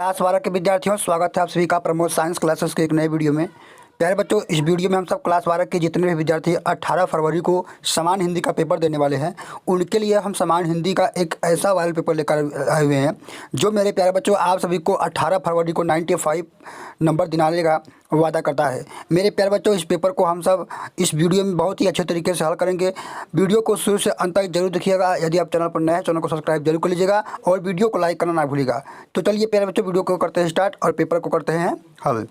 Class 12 के विद्यार्थियों, स्वागत है आप सभी का प्रमोद साइंस क्लासेस के एक नए वीडियो में। प्यारे बच्चों, इस वीडियो में हम सब क्लास 12 के जितने भी विद्यार्थी 18 फरवरी को समान हिंदी का पेपर देने वाले हैं, उनके लिए हम समान हिंदी का एक ऐसा वायरल पेपर लेकर आए हुए हैं जो मेरे प्यारे बच्चों आप सभी को 18 फरवरी को 95 नंबर दिलाने का वादा करता है। मेरे प्यारे बच्चों, इस पेपर को हम सब इस वीडियो में बहुत ही अच्छे तरीके से हल करेंगे। वीडियो को शुरू से अंत तक जरूर देखिएगा। यदि आप चैनल पर नए हैं, चैनल को सब्सक्राइब जरूर कर लीजिएगा और वीडियो को लाइक करना ना भूलिएगा। तो चलिए प्यारे बच्चों, वीडियो को करते हैं स्टार्ट और पेपर को करते हैं हल।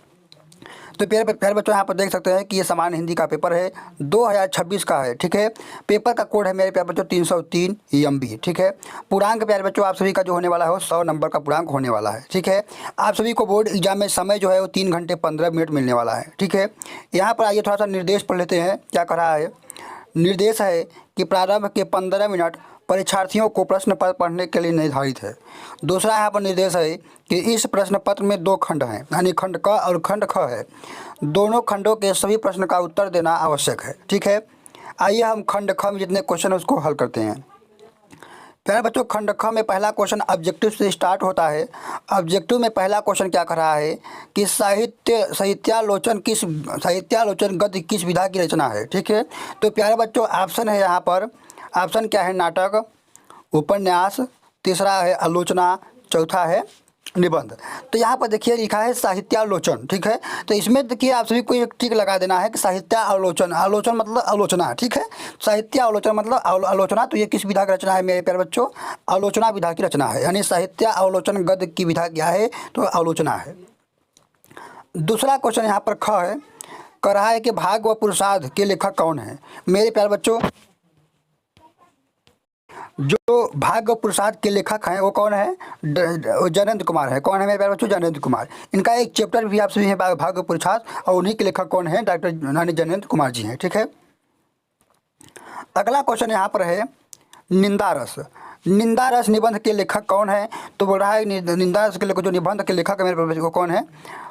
तो प्यारे बच्चों, यहाँ पर देख सकते हैं कि ये समान हिंदी का पेपर है, 2026 का है। ठीक है, पेपर का कोड है मेरे प्यारे बच्चों 303 MB। ठीक है, पूर्णांक प्यारे बच्चों आप सभी का जो होने वाला है वो 100 नंबर का पूर्णांक होने वाला है। ठीक है, आप सभी को बोर्ड एग्जाम में समय जो है वो 3 घंटे 15 मिनट मिलने वाला है। ठीक है, यहाँ पर आइए थोड़ा सा निर्देश पढ़ लेते हैं। क्या कह रहा है? निर्देश है कि प्रारंभ के 15 मिनट परीक्षार्थियों को प्रश्न पत्र पढ़ने के लिए निर्धारित है। दूसरा यहाँ पर निर्देश है कि इस प्रश्न पत्र में 2 खंड हैं, यानी खंड क और खंड ख है। दोनों खंडों के सभी प्रश्न का उत्तर देना आवश्यक है। ठीक है, आइए हम खंड ख में जितने क्वेश्चन है उसको हल करते हैं। प्यारे बच्चों, खंड ख में पहला क्वेश्चन ऑब्जेक्टिव से स्टार्ट होता है। ऑब्जेक्टिव में पहला क्वेश्चन क्या कर रहा है कि साहित्यालोचन गद्य किस विधा की रचना है। ठीक है, तो प्यारे बच्चों ऑप्शन है यहाँ पर। ऑप्शन क्या है? नाटक, उपन्यास, तीसरा है आलोचना, चौथा है निबंध। तो यहाँ पर देखिए लिखा है साहित्यालोचन। ठीक है, तो इसमें देखिए आप सभी को एक टिक लगा देना है कि साहित्यालोचन, आलोचन मतलब आलोचना। ठीक है, साहित्यालोचन मतलब आलोचना। तो ये किस विधा की रचना है मेरे प्यारे बच्चों? आलोचना विधा की रचना है, यानी साहित्यालोचन गद्य की विधा क्या है? तो आलोचना है। दूसरा क्वेश्चन यहाँ पर ख है, कह रहा है कि भाग व पुरुषार्थ के लेखक कौन है? मेरे प्यारे बच्चों, जो भाग व पुरुषार्थ के लेखक हैं वो कौन है? जयनंद कुमार है। कौन है मेरे प्यारे बच्चों? जयनंद कुमार। इनका एक चैप्टर भी आप सभी हैं भाग व पुरुषार्थ, और उन्हीं के लेखक कौन है? डॉक्टर जयनंद कुमार जी हैं। ठीक है, अगला क्वेश्चन यहाँ पर है निंदा रस। निंदा रस निबंध के लेखक कौन है? तो बोल रहा है निंदा रस के लेखक, जो निबंध के लेखक है मेरे प्यारे बच्चों कौन है?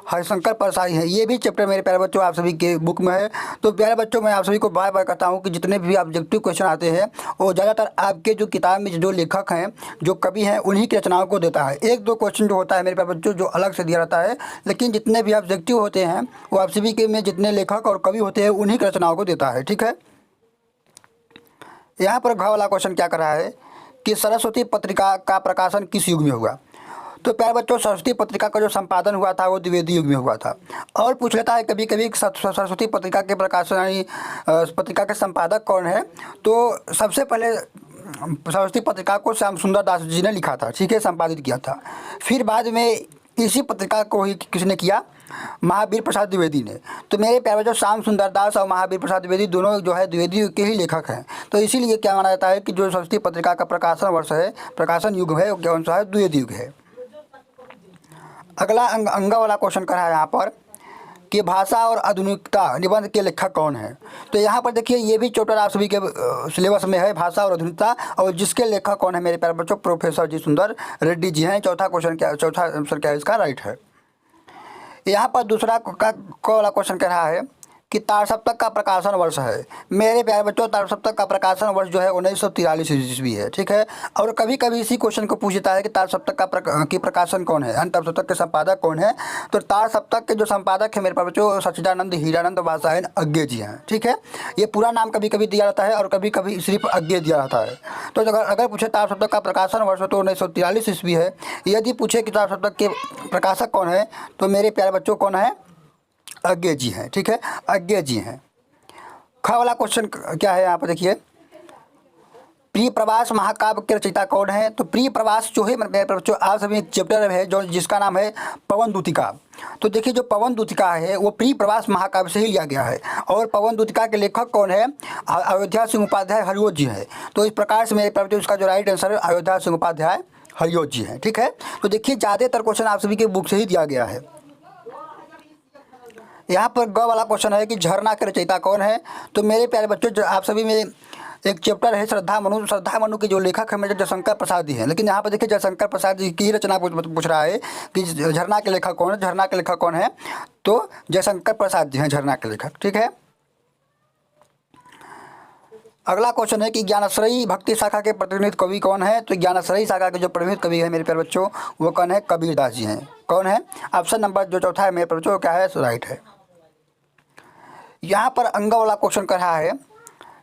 हरिशंकर प्रसाद हैं। ये भी चैप्टर मेरे प्यारे बच्चों आप सभी के बुक में है। तो प्यारे बच्चों, मैं आप सभी को बार बार कहता हूँ कि जितने भी ऑब्जेक्टिव क्वेश्चन आते हैं वो ज़्यादातर आपके जो किताब में जो लेखक हैं, जो कवि हैं, उन्हीं की रचनाओं को देता है। 1-2 क्वेश्चन जो होता है मेरे प्यारे बच्चों जो अलग से दिया रहता है, लेकिन जितने भी ऑब्जेक्टिव होते हैं वो आप सभी के में जितने लेखक और कवि होते हैं उन्हीं की रचनाओं को देता है। ठीक है, यहाँ पर घ वाला क्वेश्चन क्या कर रहा है कि सरस्वती पत्रिका का प्रकाशन किस युग में हुआ? तो प्यारे बच्चों, सरस्वती पत्रिका का जो संपादन हुआ था वो द्विवेदी युग में हुआ था। और पूछ लेता है कभी कभी सरस्वती पत्रिका के प्रकाशन यानी पत्रिका के संपादक कौन है? तो सबसे पहले सरस्वती पत्रिका को श्याम सुंदर दास जी ने लिखा था। ठीक है, संपादित किया था। फिर बाद में इसी पत्रिका को ही किसने किया? महावीर प्रसाद द्विवेदी ने। तो मेरे प्यारे बच्चों, श्याम सुंदर दास और महावीर प्रसाद द्विवेदी दोनों जो है द्विवेदी युग के ही लेखक हैं। तो इसीलिए क्या माना जाता है कि जो सरस्वती पत्रिका का प्रकाशन वर्ष है, प्रकाशन युग है, वो कौन सा है? द्विवेदी युग है। अगला अंग वाला क्वेश्चन कर रहा है यहाँ पर कि भाषा और आधुनिकता निबंध के लेखक कौन है? तो यहाँ पर देखिए ये भी चैप्टर आप सभी के सिलेबस में है, भाषा और आधुनिकता, और जिसके लेखक कौन है मेरे प्यारे बच्चों? प्रोफेसर जी सुंदर रेड्डी जी हैं। चौथा आंसर क्या है इसका? राइट है। यहाँ पर दूसरा वाला क्वेश्चन कह रहा है कि तारसप्तक का प्रकाशन वर्ष है। मेरे प्यारे बच्चों, तारसप्तक का प्रकाशन वर्ष जो है 1943 ईस्वी है। ठीक है, और कभी कभी इसी क्वेश्चन को पूछता है कि तारसप्तक की प्रकाशन कौन है, यानी तारसप्तक के संपादक कौन है? तो तारसप्तक के जो संपादक है मेरे प्यारे बच्चों सच्चिदानंद हीरानंद वात्स्यायन अज्ञे जी हैं। ठीक है, ये पूरा नाम कभी कभी दिया जाता है और कभी कभी सिर्फ अज्ञे दिया जाता है। तो अगर पूछे तारसप्तक का प्रकाशन वर्ष तो 1943 ईस्वी है। यदि पूछे कि तारसप्तक के प्रकाशक कौन है, तो मेरे प्यारे बच्चों कौन है? अज्ञे जी हैं। ठीक है, अज्ञे जी हैं। ख वाला क्वेश्चन क्या है यहाँ पर देखिए, प्रिय प्रवास महाकाव्य के रचयिता कौन है? तो प्रिय प्रवास जो है मेरे बच्चों आप सभी एक चैप्टर है जो जिसका नाम है पवन दूतिका। तो देखिए जो पवन दूतिका है वो प्रिय प्रवास महाकाव्य से ही लिया गया है। और पवन दूतिका के लेखक कौन है? अयोध्या सिंह उपाध्याय हरिओत जी हैं। तो इस प्रकार से मेरे बच्चों इसका जो राइट आंसर है अयोध्या सिंह उपाध्याय हरिओत जी हैं। ठीक है, तो देखिए ज़्यादातर क्वेश्चन आप सभी के बुक से ही दिया गया है। यहाँ पर ग वाला क्वेश्चन है कि झरना के रचयिता कौन है? तो मेरे प्यारे बच्चों आप सभी में एक चैप्टर है श्रद्धा मनु। श्रद्धा मनु के जो लेखक है मेरे जयशंकर प्रसाद जी हैं। लेकिन यहाँ पर देखिए जयशंकर प्रसाद जी की ही रचना पूछ रहा है कि झरना के लेखक कौन है? झरना के लेखक कौन है? तो जयशंकर प्रसाद जी हैं झरना के लेखक। ठीक है, अगला क्वेश्चन है कि ज्ञानाश्रयी भक्ति शाखा के प्रतिनिधि कवि कौन है। तो ज्ञानाश्रयी शाखा के जो प्रतिनिधि कवि है मेरे प्यारे बच्चों वो कौन है, कबीरदास जी हैं। कौन है, ऑप्शन नंबर जो चौथा है मेरे प्यारे बच्चों क्या है, राइट है। यहाँ पर अंग वाला क्वेश्चन कर रहा है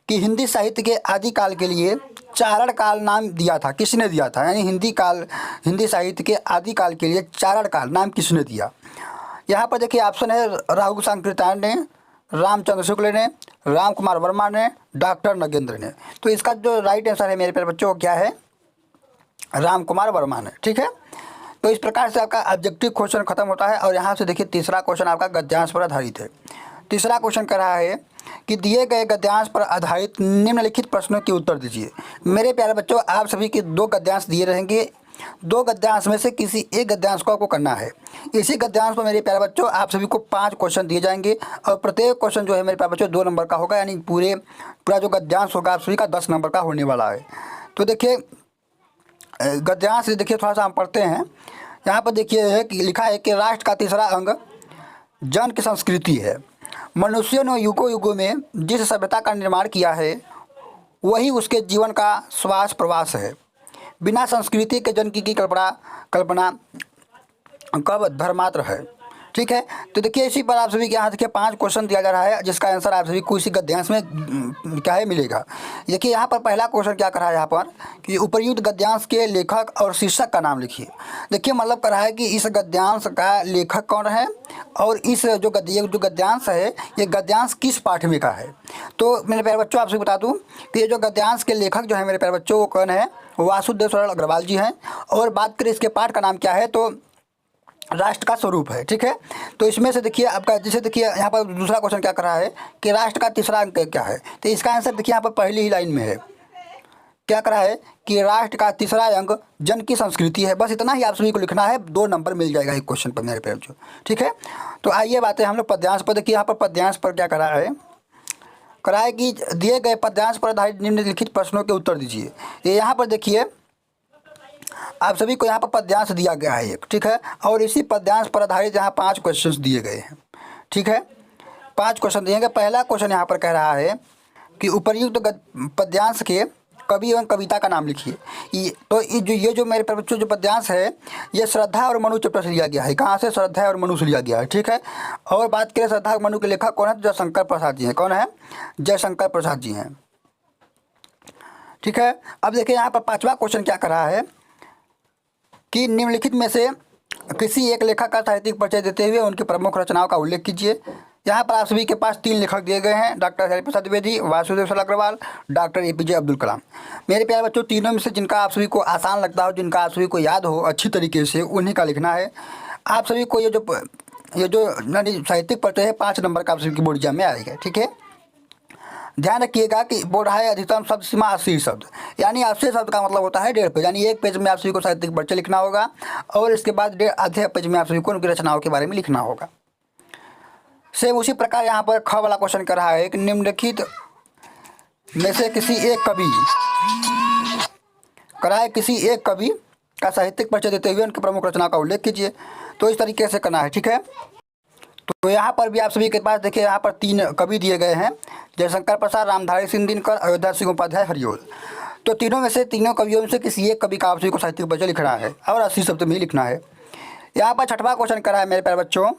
कि हिंदी साहित्य के आदिकाल के लिए चारण काल नाम दिया था, किसने दिया था, यानी हिंदी साहित्य के आदिकाल के लिए चारण काल नाम किसने दिया। यहाँ पर देखिए ऑप्शन है रघुनाथ कीर्तन ने, रामचंद्र शुक्ल ने, राम कुमार वर्मा ने, डॉक्टर नगेंद्र ने। तो इसका जो राइट आंसर है मेरे प्यारे बच्चों क्या है, राम कुमार वर्मा ने। ठीक है, तो इस प्रकार से आपका ऑब्जेक्टिव क्वेश्चन खत्म होता है। और यहाँ से देखिए तीसरा क्वेश्चन आपका गद्यांश पर आधारित है। तीसरा क्वेश्चन कर रहा है कि दिए गए गद्यांश पर आधारित निम्नलिखित प्रश्नों के उत्तर दीजिए। मेरे प्यारे बच्चों आप सभी के 2 गद्यांश दिए रहेंगे, 2 गद्यांश में से किसी एक गद्यांश को आपको करना है। इसी गद्यांश पर मेरे प्यारे बच्चों आप सभी को 5 क्वेश्चन दिए जाएंगे और प्रत्येक क्वेश्चन जो है मेरे प्यारे बच्चों 2 नंबर का होगा, यानी पूरा जो गद्यांश होगा आप सभी का 10 नंबर का होने वाला है। तो देखिए गद्यांश देखिए थोड़ा सा हम पढ़ते हैं। यहाँ पर देखिए है कि लिखा है कि राष्ट्र का तीसरा अंग जन की संस्कृति है। मनुष्यों ने युगों युगों में जिस सभ्यता का निर्माण किया है वही उसके जीवन का श्वास प्रवास है। बिना संस्कृति के जन की कल्पना कब धर्मात्र है। ठीक है, तो देखिए इसी पर आप सभी के यहाँ देखिए 5 क्वेश्चन दिया जा रहा है जिसका आंसर आप सभी को इसी गद्यांश में क्या है मिलेगा। देखिए यहाँ पर पहला क्वेश्चन क्या कर रहा है यहाँ पर कि उपर्युक्त गद्यांश के लेखक और शीर्षक का नाम लिखिए। देखिए मतलब कर रहा है कि इस गद्यांश का लेखक कौन है और इस जो गद्यांश है ये गद्यांश किस पाठ्यक्रम का है। तो मेरे प्यारे बच्चों आपसे बता दूं कि ये जो गद्यांश के लेखक जो है मेरे प्यारे बच्चों वो कौन है, वासुदेव सरल अग्रवाल जी हैं। और बात करें इसके पाठ का नाम क्या है तो राष्ट्र का स्वरूप है। ठीक है, तो इसमें से देखिए आपका जैसे देखिए यहाँ पर दूसरा क्वेश्चन क्या कर रहा है कि राष्ट्र का तीसरा अंक क्या है। तो इसका आंसर देखिए यहाँ पर पहली ही लाइन में है, क्या कर रहा है कि राष्ट्र का तीसरा अंग जन की संस्कृति है। बस इतना ही आप सभी को लिखना है, 2 नंबर मिल जाएगा एक क्वेश्चन पर मेरे प्यारे बच्चों। ठीक है, तो आइए बातें हम लोग पद्यांश पर। देखिए यहाँ पर पद्यांश पर क्या करा है, करा है कि दिए गए पद्यांश पर आधारित निम्नलिखित प्रश्नों के उत्तर दीजिए। ये यहाँ पर देखिए आप सभी को यहाँ पर पद्यांश दिया गया है एक। ठीक है, और इसी पद्यांश पर आधारित यहाँ 5 क्वेश्चंस दिए गए हैं। ठीक है, 5 क्वेश्चन दिए गए। पहला क्वेश्चन यहाँ पर कह रहा है कि उपर्युक्त पद्यांश के कवि एवं कविता का नाम लिखिए। तो ये जो मेरे बच्चों जो पद्यांश है ये श्रद्धा और मनु चैप्टर से लिया गया है। कहाँ से, श्रद्धा और मनु से लिया गया है। ठीक है, और बात करें श्रद्धा और मनु के लेखक कौन है, जयशंकर प्रसाद जी हैं। कौन है, जयशंकर प्रसाद जी हैं। ठीक है, अब देखिए यहाँ पर 5वां क्वेश्चन क्या कर रहा है कि निम्नलिखित में से किसी एक लेखक का साहित्यिक परिचय देते हुए उनकी प्रमुख रचनाओं का उल्लेख कीजिए। यहाँ पर आप सभी के पास 3 लेखक दिए गए हैं, डॉक्टर हरिप्रसाद द्विवेदी, वासुदेव सरल अग्रवाल, डॉक्टर APJ अब्दुल कलाम। मेरे प्यारे बच्चों तीनों में से जिनका आप सभी को आसान लगता हो, जिनका आप सभी को याद हो अच्छी तरीके से, उन्हीं का लिखना है। आप सभी को ये जो साहित्यिक परिचय है 5 नंबर का आप सभी की बोर्ड एग्जाम में आएगा। ठीक है, ध्यान रखिएगा कि बोल रहा है अधिकतम शब्द सीमा 80 शब्द, यानी 80 शब्द का मतलब होता है 1.5 पेज, यानी 1 पेज में आप सभी को साहित्यिक परिचय लिखना होगा और इसके बाद आधे पेज में आप सभी को उनकी रचनाओं के बारे में लिखना होगा। सेम उसी प्रकार यहाँ पर ख वाला क्वेश्चन कर रहा है कि निम्नलिखित में से किसी एक कवि का साहित्यिक परिचय देते हुए उनकी प्रमुख रचनाओं का उल्लेख कीजिए। तो इस तरीके से करना है। ठीक है, तो यहाँ पर भी आप सभी के पास देखिए यहाँ पर 3 कवि दिए गए हैं, जयशंकर प्रसाद, रामधारी सिंह दिनकर, अयोध्या सिंह उपाध्याय, हरिओल। तो तीनों कवियों में से किसी एक कवि का आप सभी को साहित्यिक परिचय लिखना है और 80 शब्द में ही लिखना है। यहाँ पर 6वां क्वेश्चन करा है मेरे प्यारे बच्चों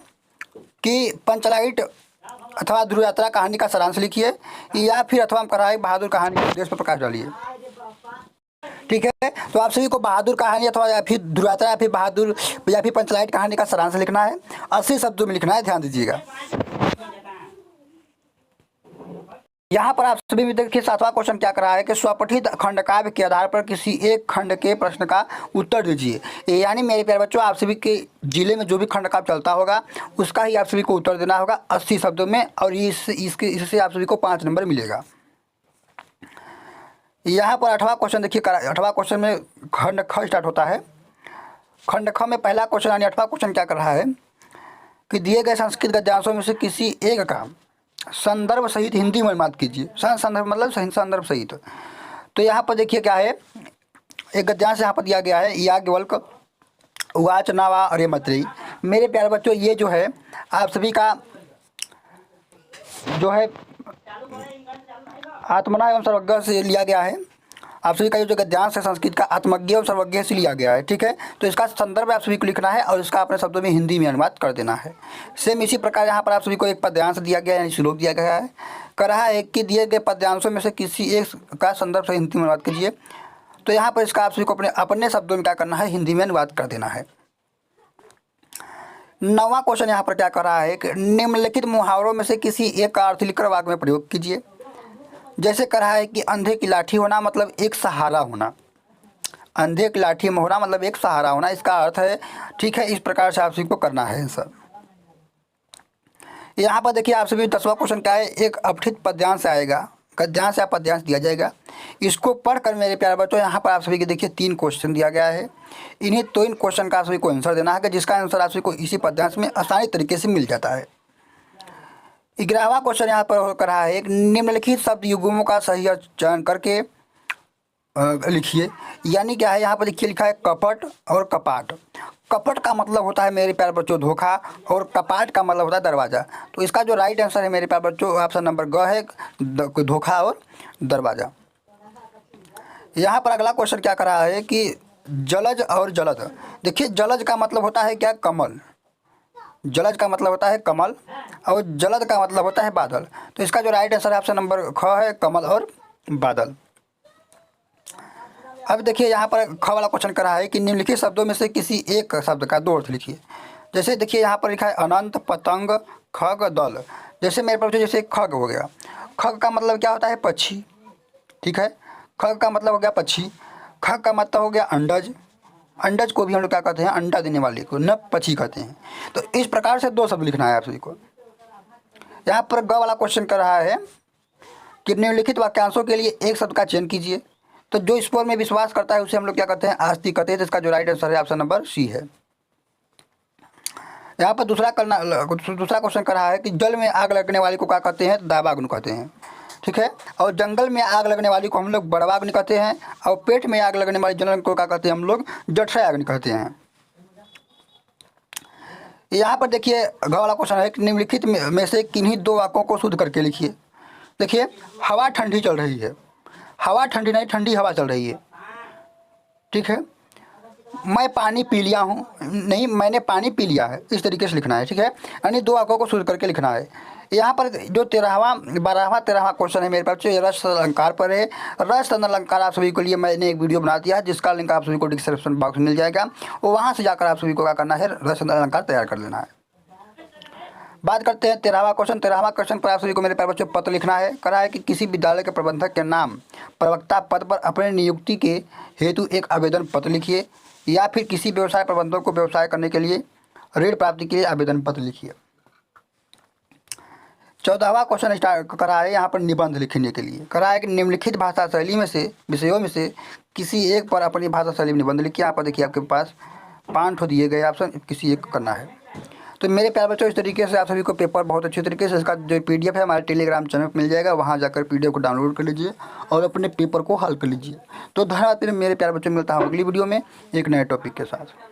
कि पंचलाइट अथवा ध्रुव यात्रा कहानी का सारांश लिखिए, या फिर अथवा हम करा है बहादुर कहानी के उद्देश्य पर प्रकाश डालिए। ठीक है, तो आप सभी को बहादुर कहानी अथवा या फिर ध्रुव यात्रा या फिर पंचलाइट कहानी का सारांश लिखना है, 80 शब्दों में लिखना है, ध्यान दीजिएगा। यहाँ पर आप सभी में देखिए 7वां क्वेश्चन क्या कर रहा है कि स्वपठित खंडकाव्य के आधार पर किसी एक खंड के प्रश्न का उत्तर दीजिए। यानी मेरे प्यारे बच्चों आप सभी के जिले में जो भी खंडकाव्य चलता होगा उसका ही आप सभी को उत्तर देना होगा 80 शब्दों में, और इससे आप सभी को 5 नंबर मिलेगा। यहाँ पर 8वां क्वेश्चन देखिए, 8वां क्वेश्चन में खंड ख स्टार्ट होता है। खंड ख में पहला क्वेश्चन यानी 8वां क्वेश्चन क्या कर रहा है कि दिए गए संस्कृत गद्यांशों में से किसी एक का संदर्भ सहित हिंदी में अनुवाद कीजिए। संदर्भ मतलब संदर्भ सहित। तो यहाँ पर देखिए क्या है, एक गद्यांश यहाँ पर दिया गया है, याज्ञवल्क्य उवाच नावा अरे मैत्रेयी। मेरे प्यारे बच्चों ये जो है आप सभी का जो है आत्मना एवं सर्वज्ञ से लिया गया है। आप सभी का ये जो गद्यांश है संस्कृत का आत्मज्ञ एवं सर्वज्ञ से लिया गया है, ठीक है। तो इसका संदर्भ आप सभी को लिखना है और इसका अपने शब्दों में हिंदी में अनुवाद कर देना है। सेम इसी प्रकार यहाँ पर आप सभी को एक पद्यांश दिया गया है, यानी श्लोक दिया गया है। कह रहा है कि दिए गए पद्यांशों में से किसी एक का संदर्भ से हिंदी में अनुवाद कीजिए। तो यहाँ पर इसका आप सभी को अपने अपने शब्दों में क्या करना है, हिंदी में अनुवाद कर देना है। 9वां क्वेश्चन यहाँ पर क्या कर रहा है कि निम्नलिखित मुहावरों में से किसी एक का अर्थ लिखकर वाक्य में प्रयोग कीजिए। जैसे कह रहा है कि अंधे की लाठी होना मतलब एक सहारा होना, अंधे की लाठी में होना मतलब एक सहारा होना, इसका अर्थ है, ठीक है। इस प्रकार से आप सभी को करना है सर। यहाँ पर देखिए आप सभी 10वां क्वेश्चन क्या है, एक अपठित पद्यांश आएगा, गद्यांश या पद्यांश दिया जाएगा। इसको पढ़कर मेरे प्यारे बच्चों यहाँ पर आप सभी के देखिए 3 क्वेश्चन दिया गया है। इन्हीं 3 क्वेश्चन का आप सभी को आंसर देना है कि जिसका आंसर आप सभी को इसी पद्यांश में आसानी तरीके से मिल जाता है। 11वां क्वेश्चन यहाँ पर कर रहा है, एक निम्नलिखित शब्द युग्मों का सही चयन करके लिखिए। यानी क्या है, यहाँ पर देखिए लिखा है कपट और कपाट। कपट का मतलब होता है मेरे प्यारे बच्चों धोखा, और कपाट का मतलब होता है दरवाज़ा। तो इसका जो राइट आंसर है मेरे प्यारे बच्चों ऑप्शन नंबर ग है, धोखा और दरवाज़ा। यहाँ पर अगला क्वेश्चन क्या कर रहा है कि जलज और जलद। देखिए जलज का मतलब होता है क्या, कमल। जलज का मतलब होता है कमल और जलद का मतलब होता है बादल। तो इसका जो राइट आंसर है ऑप्शन नंबर ख है, कमल और बादल। अब देखिए यहाँ पर ख वाला क्वेश्चन कर रहा है कि निम्नलिखित शब्दों में से किसी एक शब्द का 2 अर्थ लिखिए। जैसे देखिए यहाँ पर लिखा है अनंत, पतंग, खग, दल। जैसे मेरे पास जैसे खग हो गया, खग का मतलब क्या होता है, पक्षी, ठीक है। खग का मतलब हो गया पक्षी, खग का मतलब हो गया अंडज। अंडज को भी हम लोग क्या कहते हैं, अंडा देने वाले को न पक्षी कहते हैं। तो इस प्रकार से 2 शब्द लिखना है आप सभी को। यहाँ पर ग वाला क्वेश्चन कर रहा है कि निम्नलिखित वाक्यांशों के लिए एक शब्द का चयन कीजिए। तो जो इस पर में विश्वास करता है उसे हम लोग क्या कहते हैं, आस्तिक कहते हैं। तो इसका जो राइट आंसर है ऑप्शन नंबर सी है। यहाँ पर दूसरा क्वेश्चन कर रहा है कि जल में आग लगने वाले को क्या कहते हैं, दावाग्नि कहते हैं, ठीक है। और जंगल में आग लगने वाली को हम लोग बड़वाग्नि कहते हैं, और पेट में आग लगने वाली जलन को क्या कहते हैं, हम लोग जठराग्नि कहते हैं। यहाँ पर देखिए घ वाला क्वेश्चन है कि निम्नलिखित में से किन्हीं 2 वाक्यों को शुद्ध करके लिखिए। देखिए हवा ठंडी चल रही है, हवा ठंडी नहीं, ठंडी हवा चल रही है, ठीक है। मैं पानी पी लिया हूँ नहीं, मैंने पानी पी लिया है, इस तरीके से लिखना है, ठीक है। यानी 2 वाक्यों को शुद्ध करके लिखना है। यहाँ पर जो 13वां क्वेश्चन है मेरे पास ये रस अलंकार पर है। रस अलंकार आप सभी के लिए मैंने एक वीडियो बना दिया है, जिसका लिंक आप सभी को डिस्क्रिप्शन बॉक्स में मिल जाएगा। और वहाँ से जाकर आप सभी को क्या करना है, रस अलंकार तैयार कर लेना है। बात करते हैं 13वां क्वेश्चन। 13वां क्वेश्चन पर आप सभी को मेरे प्यारे बच्चों पत्र लिखना है। कहा है कि किसी विद्यालय के प्रबंधक के नाम प्रवक्ता पद पर अपने नियुक्ति के हेतु एक आवेदन पत्र लिखिए, या फिर किसी व्यवसाय प्रबंधक को व्यवसाय करने के लिए ऋण प्राप्ति के लिए आवेदन पत्र लिखिए। 14वां क्वेश्चन स्टार्ट करा है यहाँ पर निबंध लिखने के लिए। करा है कि निम्नलिखित भाषा शैली में से विषयों में से किसी एक पर अपनी भाषा शैली में निबंध लिखिए। यहाँ पर देखिए आपके पास 5 दिए गए ऑप्शन, किसी एक करना है। तो मेरे प्यारे बच्चों इस तरीके से आप सभी को पेपर बहुत अच्छे तरीके से इसका जो PDF है हमारे टेलीग्राम चैनल पर मिल जाएगा, वहाँ जाकर PDF को डाउनलोड कर लीजिए और अपने पेपर को हल कर लीजिए। तो धन्यवाद मेरे प्यारे बच्चों, मिलता है अगली वीडियो में एक नए टॉपिक के साथ।